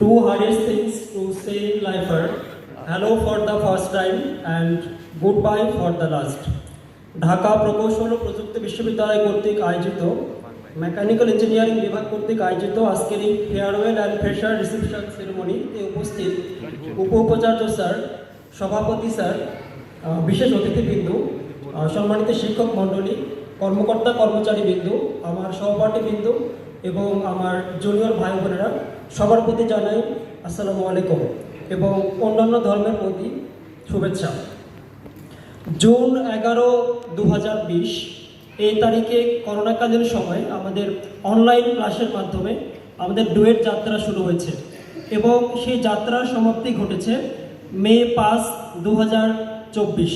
Two hardest things to say in life are hello for the first time and goodbye for the last. Dhaka প্রকৌশল ও প্রযুক্তি বিশ্ববিদ্যালয় কর্তৃক আয়োজিত mechanical engineering বিভাগ কর্তৃক আয়োজিত আজকের এই ফেয়ারওয়েল অ্যান্ড ফ্রেশার রিসেপশন সেরেমনিতে উপস্থিত উপাচার্য স্যার, সভাপতি স্যার, বিশেষ অতিথিবৃন্দ, সম্মানিত শিক্ষক মণ্ডলী, কর্মকর্তা কর্মচারীবৃন্দ, আমার সহপাঠীবৃন্দ এবং আমার জুনিয়র ভাই বোনেরা, সবার প্রতি জানাই আসসালামু আলাইকুম এবং অন্যান্য ধর্মের প্রতি শুভেচ্ছা। জুন 11, 2020 এই তারিখে করোনাকালীন সময় আমাদের অনলাইন ক্লাসের মাধ্যমে আমাদের ডুয়েট যাত্রা শুরু হয়েছে এবং সেই যাত্রার সমাপ্তি ঘটেছে মে 5, 2024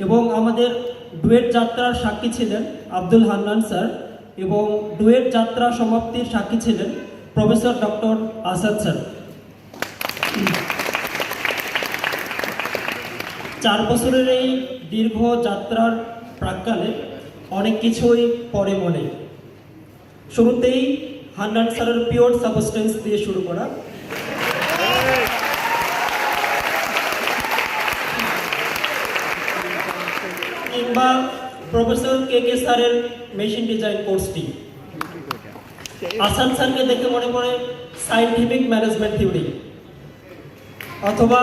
এবং আমাদের ডুয়েট যাত্রার সাক্ষী ছিলেন আব্দুল হান্নান স্যার এবং ডুয়েট যাত্রা সমাপ্তির সাক্ষী ছিলেন প্রফেসর ডক্টর আসাদ স্যার। 4 বছরের এই দীর্ঘ যাত্রার প্রাক্কালে অনেক কিছুই পরে মনে। শুরুতেই হান্নান স্যারের পিওর সাবস্টেন্স দিয়ে শুরু করা, কিংবা প্রফেসর কে কে স্যারের মেশিন ডিজাইন কোর্সটি, আসাদ স্যারকে দেখে মনে পড়ে সায়েন্টিফিক ম্যানেজমেন্ট থিওরি, অথবা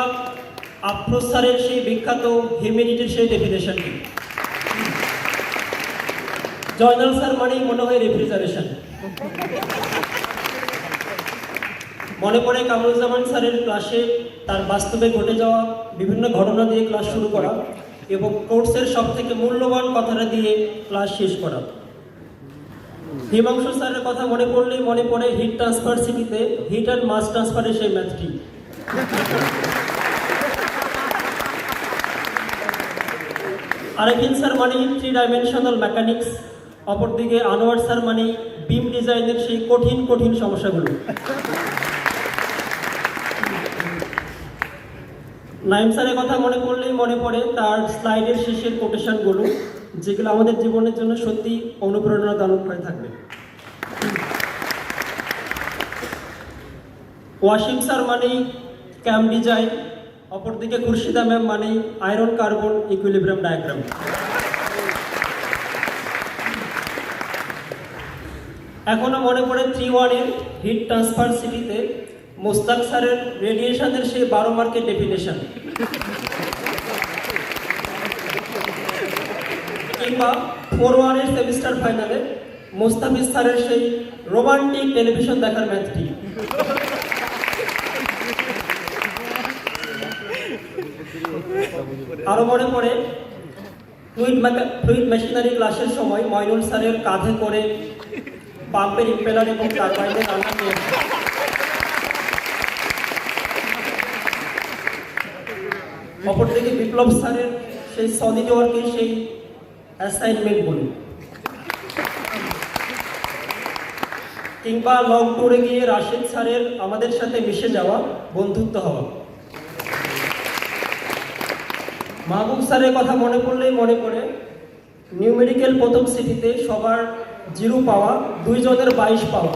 আফরোজ স্যারের সেই বিখ্যাত হিউম্যানিটির সেই ডেফিনেশনটি, জয়নাল স্যার মানেই মনে হয় রেফ্রিজারেশন, মনে পড়ে কামরুজ্জামান স্যারের ক্লাসে তার বাস্তবে ঘটে যাওয়া বিভিন্ন ঘটনা দিয়ে ক্লাস শুরু করা এবং কোর্সের সব থেকে মূল্যবান কথাটা দিয়ে ক্লাস শেষ করা। হিমাংশু স্যারের কথা মনে পড়লেই মনে পড়ে হিট ট্রান্সফার সিটিতে হিট অ্যান্ড মাস ট্রান্সফারের সেই ম্যাথটি। আরেফিন স্যার মানেই 3 ডাইমেনশনাল মেকানিক্স, অপরদিকে আনোয়ার স্যার মানেই বিম ডিজাইনের সেই কঠিন কঠিন সমস্যাগুলো। নাইম স্যারের কথা মনে পড়লেই মনে পড়ে তার স্লাইডের শেষের কোটেশনগুলো, যেগুলো আমাদের জীবনের জন্য সত্যি অনুপ্রেরণাদায়ক হয়ে থাকবে। ওয়াসিম স্যার মানেই ক্যাম ডিজাইন, অপরদিকে খুরশিদা ম্যাম মানেই আয়রন কার্বন ইকুইলিব্রিয়াম ডায়াগ্রাম। এখনো মনে পড়ে 3-1 এর হিট ট্রান্সফার সিটিতে মোস্তাক স্যারের রেডিয়েশনের সেই 12 মার্কের ডেফিনেশন, কিংবা 4-1 এর সেমিস্টার ফাইনালে মোস্তাফিজ স্যারের সেই রোমান্টিক টেলিভিশন দেখার ম্যাথটি। আরো মনে পড়ে ফ্লুইড মেশিনারি ক্লাসের সময় ময়নুল স্যারের কাঁধে করে পাম্পের ইম্পেলার এবং টারবাইনের রান্না নিয়ে, অপরদিকে বিপ্লব স্যারের সেই সলিড ওয়ার্কের সেই অ্যাসাইনমেন্টগুলো, কিংবা লং ট্যুরে গিয়ে রাশিদ স্যারের আমাদের সাথে মিশে যাওয়া, বন্ধুত্ব হওয়া। মাহবুব স্যারের কথা মনে পড়লেই মনে পড়ে নিউ মেডিকেল প্রথম সিটিতে সবার 0 পাওয়া, 2 জনের 22 পাওয়া।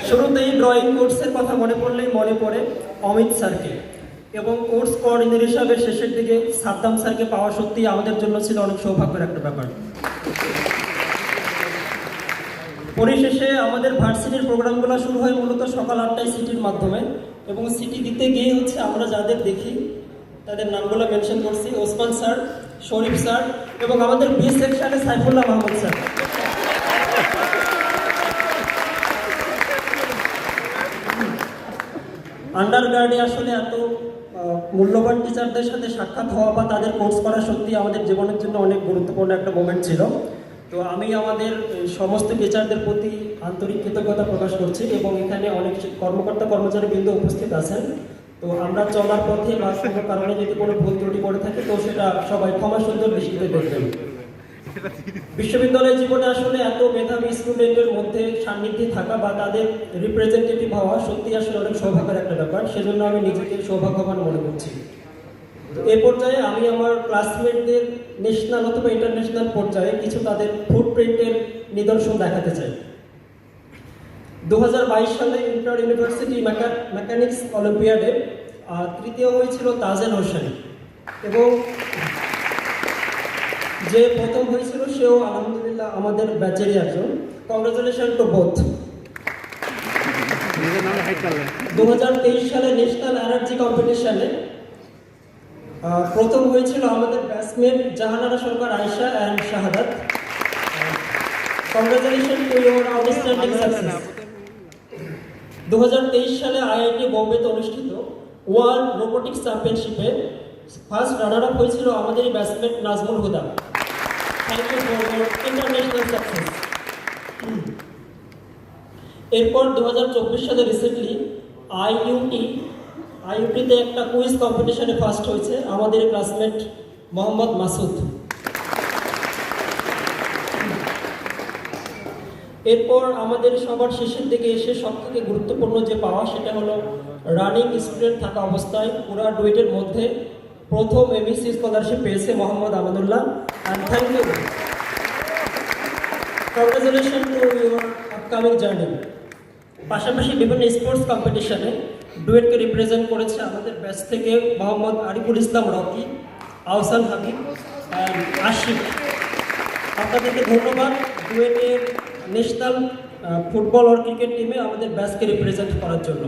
শুরুতেই ড্রয়িং কোর্সের কথা মনে পড়লেই মনে পড়ে অমিত স্যারকে এবং কোর্স কোঅর্ডিনেটর হিসাবে শেষের দিকে সাদ্দাম স্যারকে পাওয়া সত্যি আমাদের জন্য ছিল অনেক সৌভাগ্যের একটা ব্যাপার। পরিশেষে আমাদের ভার্সিটির প্রোগ্রামগুলো শুরু হয় মূলত সকাল 8টায় সিটির মাধ্যমে এবং সিটি দিতে গিয়ে হচ্ছে আমরা যাদের দেখি তাদের নামগুলো মেনশন করছি, ওসমান স্যার, শরীফ স্যার এবং আমাদের বি সেকশনে সাইফুল্লাহ মাহমুদ স্যার। আন্ডারগ্রাডে আসলে এত মূল্যবান টিচারদের সাথে সাক্ষাৎ হওয়া বা তাদের কোর্স করা সত্যি আমাদের জীবনের জন্য অনেক গুরুত্বপূর্ণ একটা মোমেন্ট ছিল। তো আমি আমাদের সমস্ত টিচারদের প্রতি আন্তরিক কৃতজ্ঞতা প্রকাশ করছি এবং এখানে অনেক কর্মকর্তা কর্মচারীবৃন্দ উপস্থিত আছেন। তো আমরা চলার পথে বা কোনো কারণে যদি কোনো ভুল ত্রুটি করে থাকে তো সেটা সবাই ক্ষমা সুন্দর দৃষ্টিতে দেখবেন। বিশ্ববিদ্যালয় জীবনে আসলে এত মেধাবী স্টুডেন্টের মধ্যে সান্নিধ্যে থাকা বা তাদের রিপ্রেজেন্টেটিভ হওয়া সত্যি আসলে অনেক সৌভাগ্যের একটা ব্যাপার, সেজন্য আমি নিজেকে সৌভাগ্যবান মনে করছি। তো এই পর্যায়ে আমি আমার ক্লাসমেটদের ন্যাশনাল অথবা ইন্টারন্যাশনাল পর্যায়ে কিছু তাদের ফুটপ্রিন্টের নিদর্শন দেখাতে চাই। 2022 সালে ইন্টার ইউনিভার্সিটি মেকানিক্স অলিম্পিয়াডে তৃতীয় হয়েছিল তাজেল হোসেন, এবং যে প্রথম হয়েছিল সেও আলহামদুলিল্লাহ আমাদের ব্যাচেরই একজন। Congratulation to both. 2023 সালে ন্যাশনাল এনার্জি কম্পিটিশনে প্রথম হয়েছিল আমাদের batsman Jahanara Sarkar Ayesha and Shahadat. Congratulation to your outstanding success. 2023 সালে আইআইটি বোম্বেতে অনুষ্ঠিত ওয়ার্ল্ড রোবোটিক্স চ্যাম্পিয়নশিপে ফার্স্ট রানার আপ হয়েছিল আমাদের batsman Nazmul Huda. Thank you for your international success. এরপর 2024 সালে রিসেন্টলি আইইউটিতে একটা কুইজ কম্পিটিশনে ফার্স্ট হয়েছে আমাদের ক্লাসমেট মোহাম্মদ মাসুদ। এরপর আমাদের সবার শেষের দিকে এসে সবথেকে গুরুত্বপূর্ণ যে পাওয়া সেটা হলো রানিং স্টুডেন্ট থাকা অবস্থায় পুরা ডুয়েটের মধ্যে প্রথম এমএসসি স্কলারশিপ পেয়েছে Mohammad Amanullah. And thank you, congratulation to your upcoming journey. পাশাপাশি বিভিন্ন স্পোর্টস কম্পিটিশনে ডুয়েটকে রিপ্রেজেন্ট করেছে আমাদের ব্যাচ থেকে মোহাম্মদ আরিফুল ইসলাম রকি, আহসান হাবিব অ্যান্ড আশিক। আপনাদেরকে ধন্যবাদ ডুয়েটের ন্যাশনাল ফুটবল আর ক্রিকেট টিমে আমাদের ব্যাচকে রিপ্রেজেন্ট করার জন্য।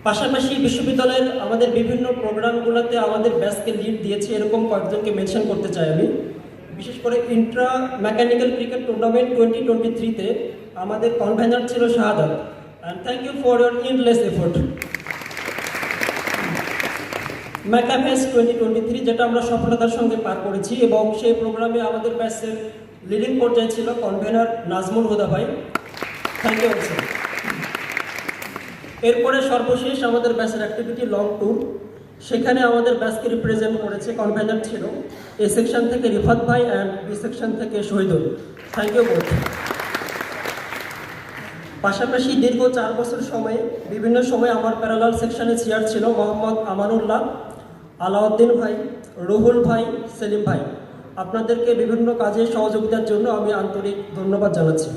পাশাপাশি বিশ্ববিদ্যালয়ের আমাদের বিভিন্ন প্রোগ্রামগুলোতে আমাদের ব্যাচকে লিড দিয়েছে এরকম কয়েকজনকে মেনশন করতে চাই আমি। বিশেষ করে ইন্ট্রা মেকানিক্যাল ক্রিকেট টুর্নামেন্ট 2023-তে আমাদের কনভেনার ছিল Shahadat. And thank you for your endless effort. ম্যাকাফেস 2023 যেটা আমরা সফলতার সঙ্গে পার করেছি, এবং সেই প্রোগ্রামে আমাদের ব্যাচের লিডিং পর্যায়ে ছিল কনভেনার নাজমুল হুদা ভাই। Thank you also. এরপরে সর্বশেষ আমাদের ব্যাচের অ্যাক্টিভিটি লং ট্যুর, সেখানে আমাদের ব্যাচকে রিপ্রেজেন্ট করেছে কনভেনার ছিল এ সেকশন থেকে রিফাত ভাই অ্যান্ড বি সেকশন থেকে শহীদুল। Thank you both. পাশাপাশি দীর্ঘ 4 বছর সময়ে বিভিন্ন সময় আমার প্যারালাল সেকশনে চেয়ার ছিল মোহাম্মদ আমানুল্লাহ, আলাউদ্দিন ভাই, রুহুল ভাই, সেলিম ভাই। আপনাদেরকে বিভিন্ন কাজে সহযোগিতার জন্য আমি আন্তরিক ধন্যবাদ জানাচ্ছি।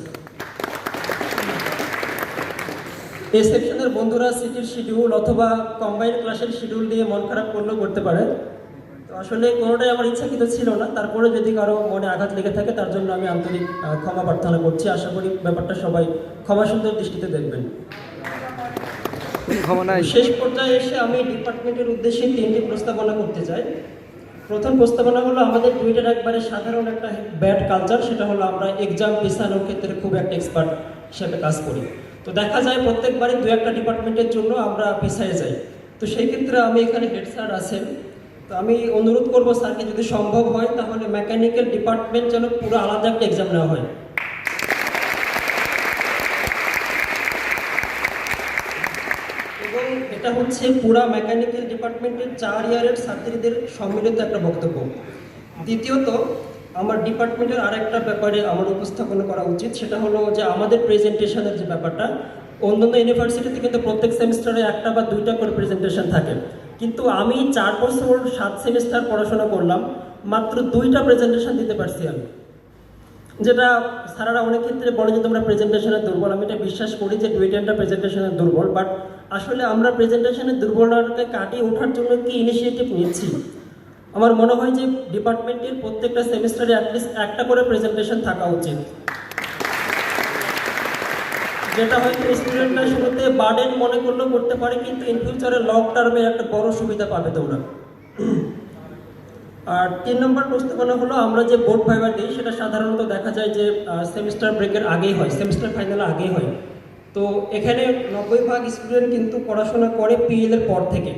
এই সেকশনের বন্ধুরা সিটির শিডিউল অথবা কম্বাইন্ড ক্লাসের শিডিউল নিয়ে মন খারাপ করলেও করতে পারে। তো আসলে কোনোটাই আমার ইচ্ছাকৃত ছিল না, তারপরে যদি কারো মনে আঘাত লেগে থাকে তার জন্য আমি আন্তরিক ক্ষমা প্রার্থনা করছি। আশা করি ব্যাপারটা সবাই ক্ষমা সুন্দর দৃষ্টিতে দেখবেন। শেষ পর্যায়ে এসে আমি ডিপার্টমেন্টের উদ্দেশ্যে 3টি প্রস্তাবনা করতে চাই। প্রথম প্রস্তাবনা হলো আমাদের ডুয়েটের একবারে সাধারণ একটা ব্যাড কালচার, সেটা হলো আমরা এক্সাম পিছানোর ক্ষেত্রে খুব একটা এক্সপার্ট হিসেবে কাজ করি। তো দেখা যায় প্রত্যেকবারই 2-1টা ডিপার্টমেন্টের জন্য আমরা পিছিয়ে যাই। তো সেই ক্ষেত্রে আমি এখানে হেড স্যার আছেন, তো আমি অনুরোধ করবো স্যারকে যদি সম্ভব হয় তাহলে মেকানিক্যাল ডিপার্টমেন্ট যেন পুরো আলাদা একটা এক্সাম নেওয়া হয়। এবং এটা হচ্ছে পুরা মেকানিক্যাল ডিপার্টমেন্টের 4 ইয়ারের ছাত্রীদের সম্মিলিত একটা বক্তব্য। দ্বিতীয়ত, আমার ডিপার্টমেন্টের আরেকটা ব্যাপারে আমার উপস্থাপনা করা উচিত, সেটা হলো যে আমাদের প্রেজেন্টেশনের যে ব্যাপারটা, অন্যান্য ইউনিভার্সিটিতে কিন্তু প্রত্যেক সেমিস্টারে 1টা বা 2টা করে প্রেজেন্টেশন থাকে, কিন্তু আমি 4 বছর 7 সেমিস্টার পড়াশোনা করলাম, মাত্র 2টা প্রেজেন্টেশন দিতে পারছি আমি। যেটা স্যারেরা অনেক ক্ষেত্রে বলে যে তোমরা প্রেজেন্টেশনে দুর্বল, আমি এটা বিশ্বাস করি যে ডুয়েটেনটা প্রেজেন্টেশনে দুর্বল, বাট আসলে আমরা প্রেজেন্টেশনের দুর্বলতাকে কাটিয়ে ওঠার জন্য কি ইনিশিয়েটিভ নিচ্ছি। আমার মনে হয় যে ডিপার্টমেন্টের প্রত্যেকটা সেমিস্টারে অ্যাটলিস্ট 1টা করে প্রেজেন্টেশন থাকা উচিত, যেটা হয়তো স্টুডেন্টরা শুরুতে বার্ডেন মনে করলেও করতে পারে, কিন্তু ইন ফিউচারে লং টার্মে একটা বড় সুবিধা পাবে তোমরা। আর 3 নম্বর প্রস্তাবনা হলো আমরা যে বোর্ড ভাইভা দিই সেটা সাধারণত দেখা যায় যে সেমিস্টার ব্রেকের আগেই হয়, সেমিস্টার ফাইনালের আগেই হয়। তো এখানে 90% স্টুডেন্ট কিন্তু পড়াশোনা করে পিএল এর পর থেকে।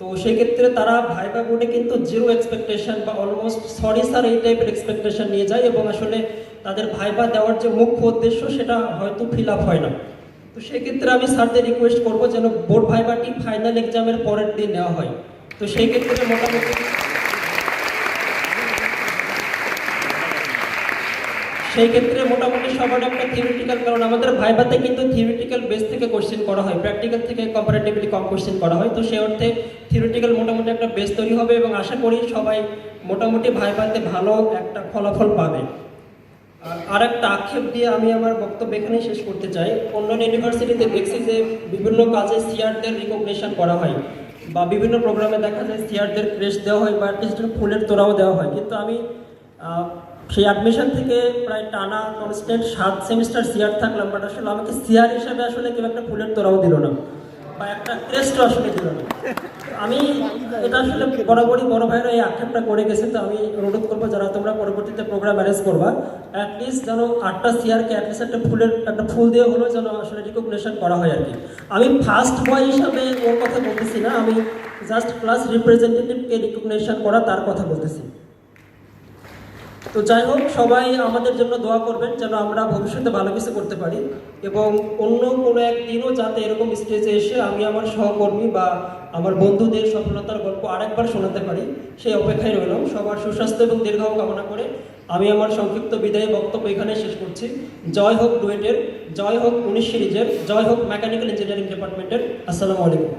তো সেক্ষেত্রে তারা ভাইভা বোর্ডে কিন্তু 0 এক্সপেকটেশন বা অলমোস্ট সরি স্যার এই টাইপের এক্সপেকটেশন নিয়ে যায়, এবং আসলে তাদের ভাইভা দেওয়ার যে মুখ্য উদ্দেশ্য সেটা হয়তো ফিল আপ হয় না। তো সেক্ষেত্রে আমি স্যারদের রিকোয়েস্ট করবো যেন বোর্ড ভাইভাটি ফাইনাল এক্সামের পরের দিন নেওয়া হয়। তো সেই ক্ষেত্রে মোটামুটি সবার একটা থিওরিটিক্যাল, কারণ আমাদের ভাইভাতে কিন্তু থিওরিটিক্যাল বেস থেকে কোশ্চেন করা হয়, প্র্যাকটিক্যাল থেকে কম্পারেটিভলি কম কোশ্চেন করা হয়। তো সেই অর্থে থিওরিটিক্যাল মোটামুটি একটা বেস তৈরি হবে এবং আশা করি সবাই মোটামুটি ভাইভাতে ভালো একটা ফলাফল পাবে। আর একটা আক্ষেপ দিয়ে আমি আমার বক্তব্য এখানে শেষ করতে চাই। অন্যান্য ইউনিভার্সিটিতে দেখছি যে বিভিন্ন কাজে সিআরদের রিকগনিশন করা হয় বা বিভিন্ন প্রোগ্রামে দেখা যায় সিআরদের ক্রেস্ট দেওয়া হয় বা অ্যাটলিস্ট ফুলের তোড়াও দেওয়া হয়, কিন্তু আমি সেই অ্যাডমিশন থেকে প্রায় টানা কনস্ট্যান্ট 7 সেমিস্টার সিআর থাকলাম, বাট আসলে আমাকে সিআর হিসাবে আসলে কেউ একটা ফুলের তোড়াও দিল না বা একটা ক্রেস্টও আসলে দিল না। আমি এটা আসলে বরাবরই বড় ভাইরা এই আক্ষেপটা করে গেছে, তো আমি অনুরোধ করবো যারা তোমরা পরবর্তীতে প্রোগ্রাম অ্যারেঞ্জ করবা, অ্যাটলিস্ট যেন 8টা সিআরকে অ্যাটলিস্ট একটা ফুল দিয়ে হলেও যেন আসলে রিকগনিশন করা হয় আর কি। আমি ফার্স্ট বয় হিসাবে ওর কথা বলতেছি না, আমি জাস্ট ক্লাস রিপ্রেজেন্টেটিভকে রিকগনিশন করা তার কথা বলতেছি। তো যাই হোক, সবাই আমাদের জন্য দোয়া করবেন যেন আমরা ভবিষ্যতে ভালো কিছু করতে পারি এবং অন্য কোনো একদিনও যাতে এরকম স্টেজে এসে আমি আমার সহকর্মী বা আমার বন্ধুদের সফলতার গল্প আরেকবার শোনাতে পারি, সেই অপেক্ষায় রইলাম। সবার সুস্বাস্থ্য এবং দীর্ঘায়ু কামনা করে আমি আমার সংক্ষিপ্ত বিদায়ী বক্তব্য এখানে শেষ করছি। জয় হোক ডুয়েটের, জয় হোক 19 সিরিজের, জয় হোক মেকানিক্যাল ইঞ্জিনিয়ারিং ডিপার্টমেন্টের। আসসালামু আলাইকুম।